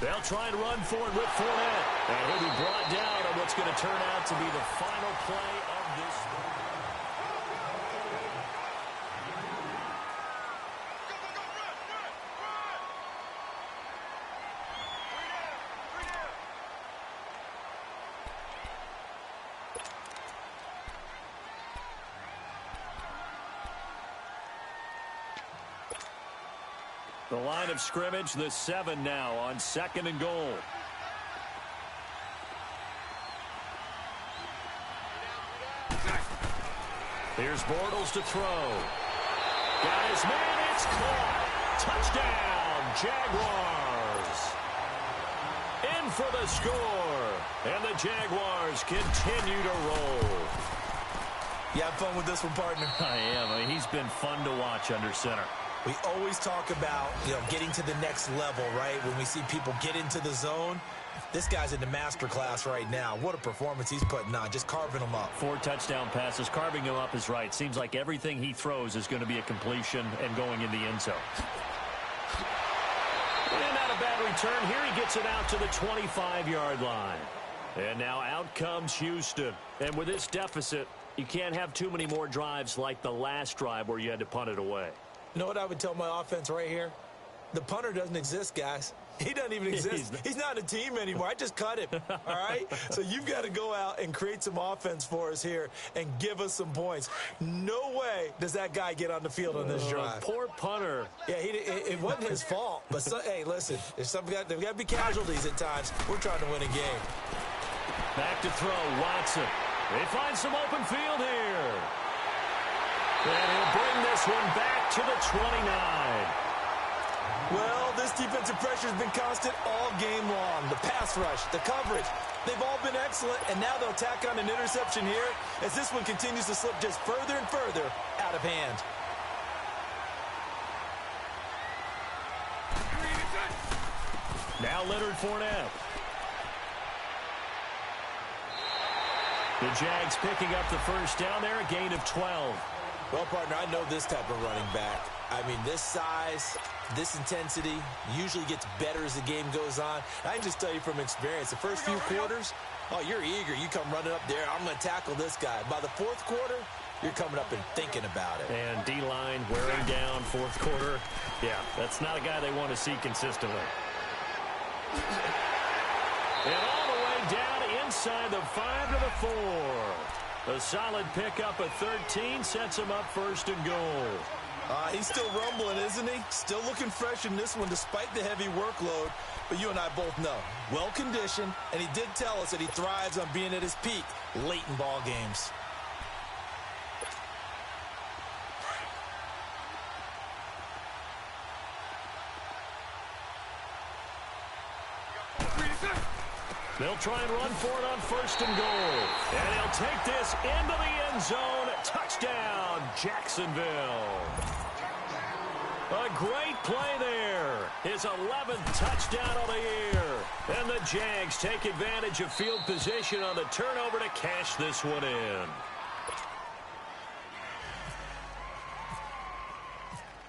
They'll try and run for it with Fournette. And he'll be brought down on what's going to turn out to be the final play of this. The line of scrimmage, the 7 now on second and goal. Here's Bortles to throw. Got his man, it's caught. Touchdown, Jaguars. In for the score. And the Jaguars continue to roll. You have fun with this one, partner? I am. I mean, he's been fun to watch under center. We always talk about, getting to the next level, right? When we see people get into the zone, this guy's in the master class right now. What a performance he's putting on, just carving them up. 4 touchdown passes. Carving him up is right. Seems like everything he throws is going to be a completion and going in the end zone. And not a bad return. Here he gets it out to the 25-yard line. And now out comes Houston. And with this deficit, you can't have too many more drives like the last drive where you had to punt it away. You know what I would tell my offense right here? The punter doesn't exist, guys. He doesn't even exist. He's not a team anymore. I just cut him, all right? So you've got to go out and create some offense for us here and give us some points. No way does that guy get on the field on this drive. Poor punter. Yeah, it wasn't his fault. But, hey, listen, there's got to be casualties at times. We're trying to win a game. Back to throw, Watson. They find some open field here. And he'll bring this one back to the 29. Well, this defensive pressure has been constant all game long. The pass rush, the coverage, they've all been excellent, and now they'll tack on an interception here as this one continues to slip just further and further out of hand. Now Leonard Fournette. The Jags picking up the first down there, a gain of 12. Well, partner, I know this type of running back. I mean, this size, this intensity usually gets better as the game goes on. I can just tell you from experience, the first few quarters, oh, you're eager. You come running up there, I'm going to tackle this guy. By the fourth quarter, you're coming up and thinking about it. And D-line wearing down fourth quarter. Yeah, that's not a guy they want to see consistently. And all the way down inside the 5 to the 4. A solid pickup of 13 sets him up first and goal. He's still rumbling, isn't he? Still looking fresh in this one despite the heavy workload. But you and I both know, well-conditioned, and he did tell us that he thrives on being at his peak late in ball games. They'll try and run for it on 1st and goal. And he'll take this into the end zone. Touchdown, Jacksonville. A great play there. His 11th touchdown of the year. And the Jags take advantage of field position on the turnover to cash this one in.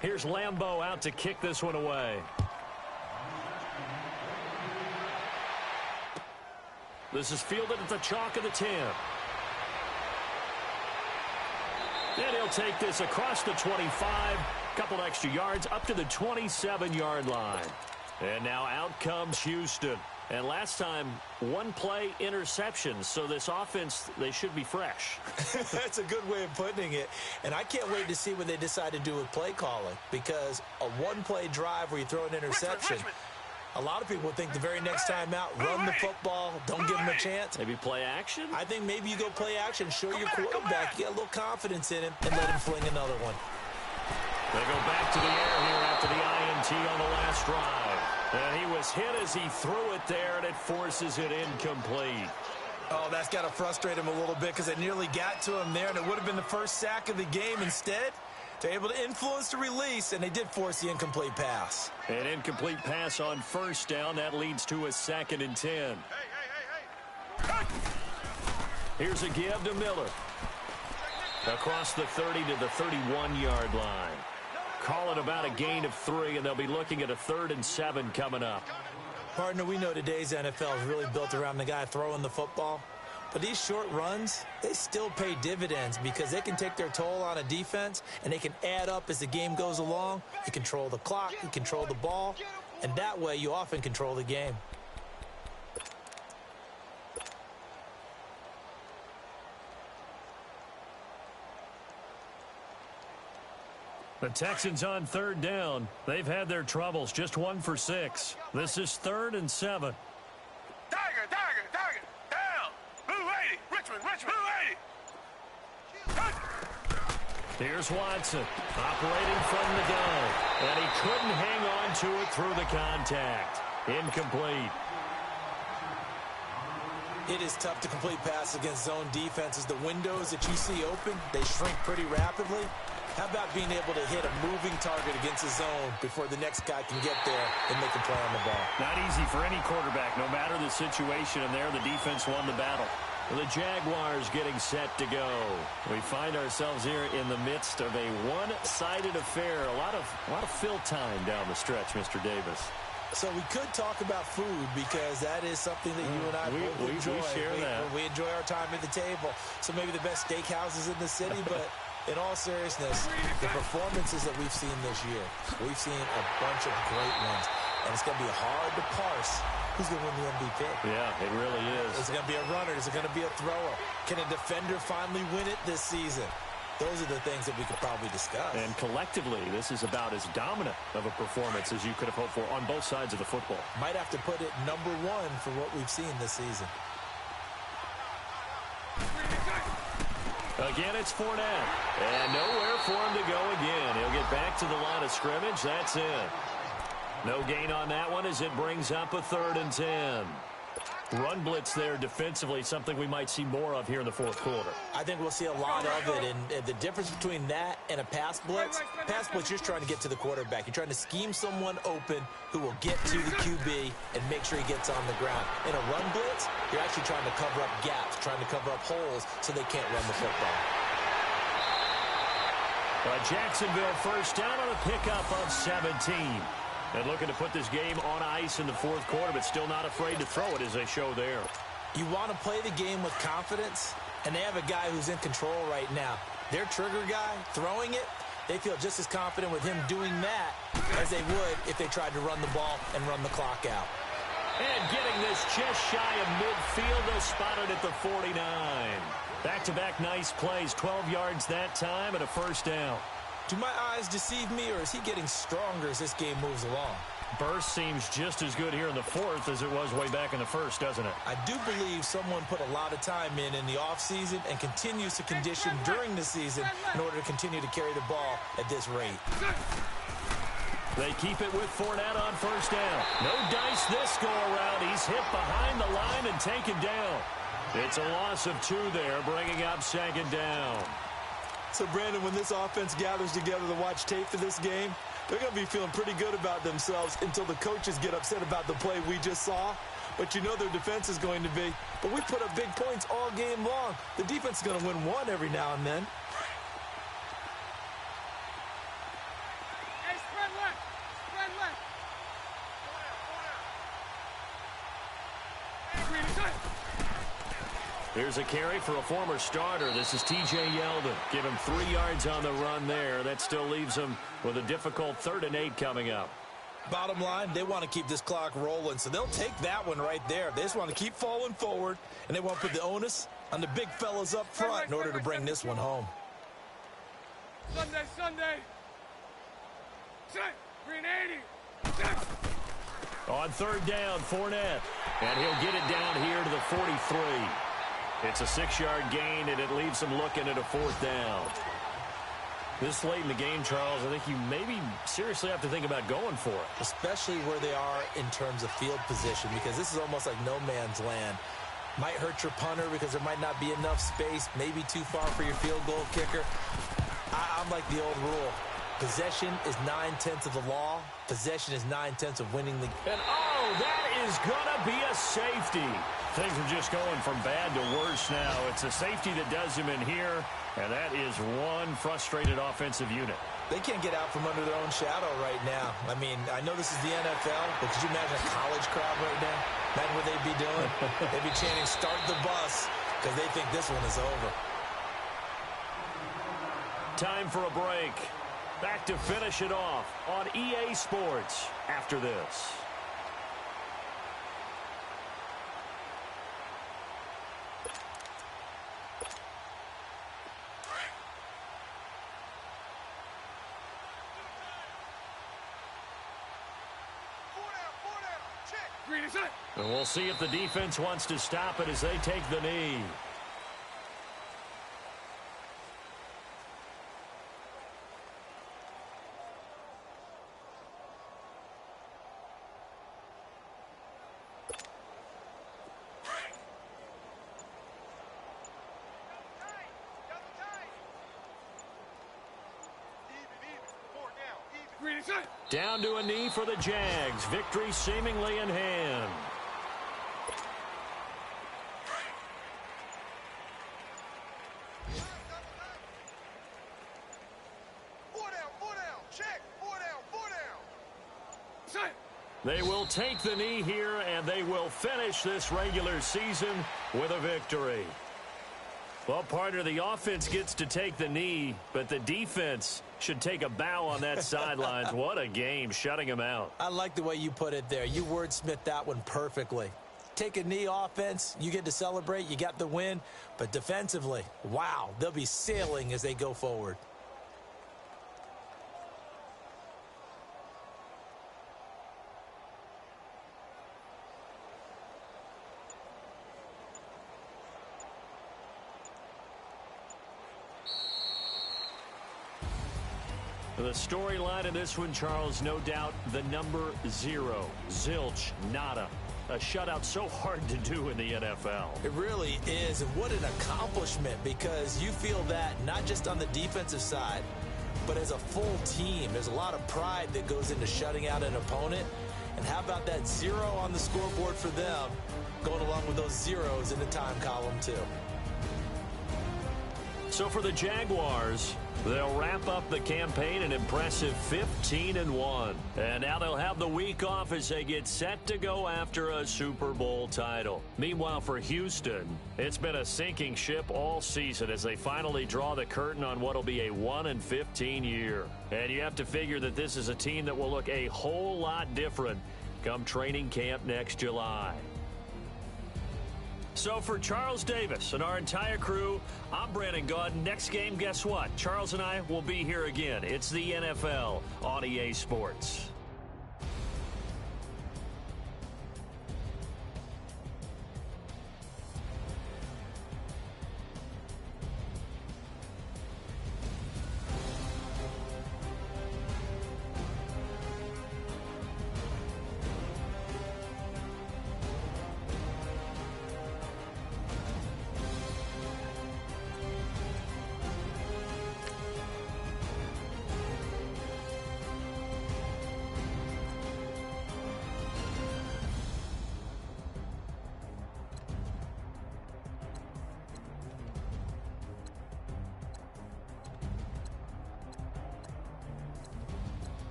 Here's Lambeau out to kick this one away. This is fielded at the chalk of the 10. And he'll take this across the 25. Couple extra yards up to the 27-yard line. And now out comes Houston. And last time, one play interception. So this offense, they should be fresh. That's a good way of putting it. And I can't wait to see what they decide to do with play calling. Because a one-play drive where you throw an interception, a lot of people think the very next time out, run the football, don't give him a chance. Maybe play action? I think maybe you go play action, show your quarterback, you get a little confidence in him, and let him fling another one. They go back to the air here after the INT on the last drive. And he was hit as he threw it there, and it forces it incomplete. Oh, that's got to frustrate him a little bit because it nearly got to him there, and it would have been the first sack of the game. Instead, they're able to influence the release, and they did force the incomplete pass. An incomplete pass on 1st down. That leads to a 2nd and 10. Hey. Here's a give to Miller. Across the 30 to the 31-yard line. Call it about a gain of 3, and they'll be looking at a 3rd and 7 coming up. Partner, we know today's NFL is really built around the guy throwing the football. But these short runs, they still pay dividends because they can take their toll on a defense, and they can add up as the game goes along. You control the clock, you control the ball, and that way you often control the game. The Texans on 3rd down. They've had their troubles, just 1 for 6. This is 3rd and 7. Tiger, down. Blue 80, Richmond, Blue 80. Here's Watson, operating from the gun. And he couldn't hang on to it through the contact. Incomplete. It is tough to complete passes against zone defenses. The windows that you see open, they shrink pretty rapidly. How about being able to hit a moving target against a zone before the next guy can get there and make a play on the ball? Not easy for any quarterback, no matter the situation. And there, the defense won the battle. The Jaguars getting set to go. We find ourselves here in the midst of a one-sided affair. A lot of fill time down the stretch, Mr. Davis. So we could talk about food because that is something that you and I both enjoy. We share that. We enjoy our time at the table. So maybe the best steakhouses in the city, but in all seriousness, the performances that we've seen this year, we've seen a bunch of great ones. And it's going to be hard to parse who's going to win the MVP. Yeah, it really is. Is it going to be a runner? Is it going to be a thrower? Can a defender finally win it this season? Those are the things that we could probably discuss. And collectively, this is about as dominant of a performance as you could have hoped for on both sides of the football. Might have to put it #1 for what we've seen this season. Again, it's Fournette. And nowhere for him to go again. He'll get back to the line of scrimmage. That's it. No gain on that one as it brings up a 3rd and 10. Run blitz there defensively, something we might see more of here in the 4th quarter. I think we'll see a lot of it, and the difference between that and a pass blitz, you're just trying to get to the quarterback. You're trying to scheme someone open who will get to the QB and make sure he gets on the ground. In a run blitz, you're actually trying to cover up gaps, trying to cover up holes so they can't run the football. Jacksonville 1st down on a pickup of 17. And looking to put this game on ice in the 4th quarter, but still not afraid to throw it as they show there. You want to play the game with confidence, and they have a guy who's in control right now. Their trigger guy, throwing it, they feel just as confident with him doing that as they would if they tried to run the ball and run the clock out. And getting this just shy of midfield, they'll spot it at the 49. Back-to-back nice plays, 12 yards that time and a 1st down. Do my eyes deceive me, or is he getting stronger as this game moves along? Burst seems just as good here in the fourth as it was way back in the first, doesn't it? I do believe someone put a lot of time in the offseason and continues to condition during the season in order to continue to carry the ball at this rate. They keep it with Fournette on first down. No dice this go-around. He's hit behind the line and taken down. It's a loss of 2 there, bringing up second down. So, Brandon, when this offense gathers together to watch tape for this game, they're going to be feeling pretty good about themselves until the coaches get upset about the play we just saw. But you know their defense is going to be. But we put up big points all game long. The defense is going to win one every now and then. Hey, spread left. Spread left. Green is up. Here's a carry for a former starter. This is T.J. Yeldon. Give him 3 yards on the run there. That still leaves him with a difficult 3rd and 8 coming up. Bottom line, they want to keep this clock rolling, so they'll take that one right there. They just want to keep falling forward, and they want to put the onus on the big fellas up front in order to bring this one home. Sunday. Set. Green 80. Set. On 3rd down, Fournette. And he'll get it down here to the 43. It's a 6-yard gain, and it leaves him looking at a 4th down. This late in the game, Charles, I think you maybe seriously have to think about going for it. Especially where they are in terms of field position, because this is almost like no man's land. Might hurt your punter because there might not be enough space, maybe too far for your field goal kicker. I'm like the old rule. Possession is 9/10 of the law. Possession is 9/10 of winning the game. And, oh, that is going to be a safety. Things are just going from bad to worse now. It's a safety that does him in here, and that is one frustrated offensive unit. They can't get out from under their own shadow right now. I mean, I know this is the NFL, but could you imagine a college crowd right now? Imagine what they'd be doing. They'd be chanting, "Start the bus," because they think this one is over. Time for a break. Back to finish it off on EA Sports after this. Green is up. And we'll see if the defense wants to stop it as they take the knee. Down to a knee for the Jags. Victory seemingly in hand. Four down. Check. Four down. They will take the knee here, and they will finish this regular season with a victory. Well, partner, the offense gets to take the knee, but the defense should take a bow on that sidelines. What a game, shutting them out. I like the way you put it there. You wordsmithed that one perfectly. Take a knee offense, you get to celebrate, you got the win, but defensively, wow, they'll be sailing as they go forward. The storyline in this one, Charles, no doubt the number 0. Zilch, nada. A shutout so hard to do in the NFL. It really is, and what an accomplishment, because you feel that not just on the defensive side, but as a full team. There's a lot of pride that goes into shutting out an opponent. And how about that 0 on the scoreboard for them, going along with those zeros in the time column too. So for the Jaguars, they'll wrap up the campaign an impressive 15-1. And now they'll have the week off as they get set to go after a Super Bowl title. Meanwhile, for Houston, it's been a sinking ship all season as they finally draw the curtain on what will be a 1-15 year. And you have to figure that this is a team that will look a whole lot different come training camp next July. So for Charles Davis and our entire crew, I'm Brandon Gaudin. Next game, guess what? Charles and I will be here again. It's the NFL on EA Sports.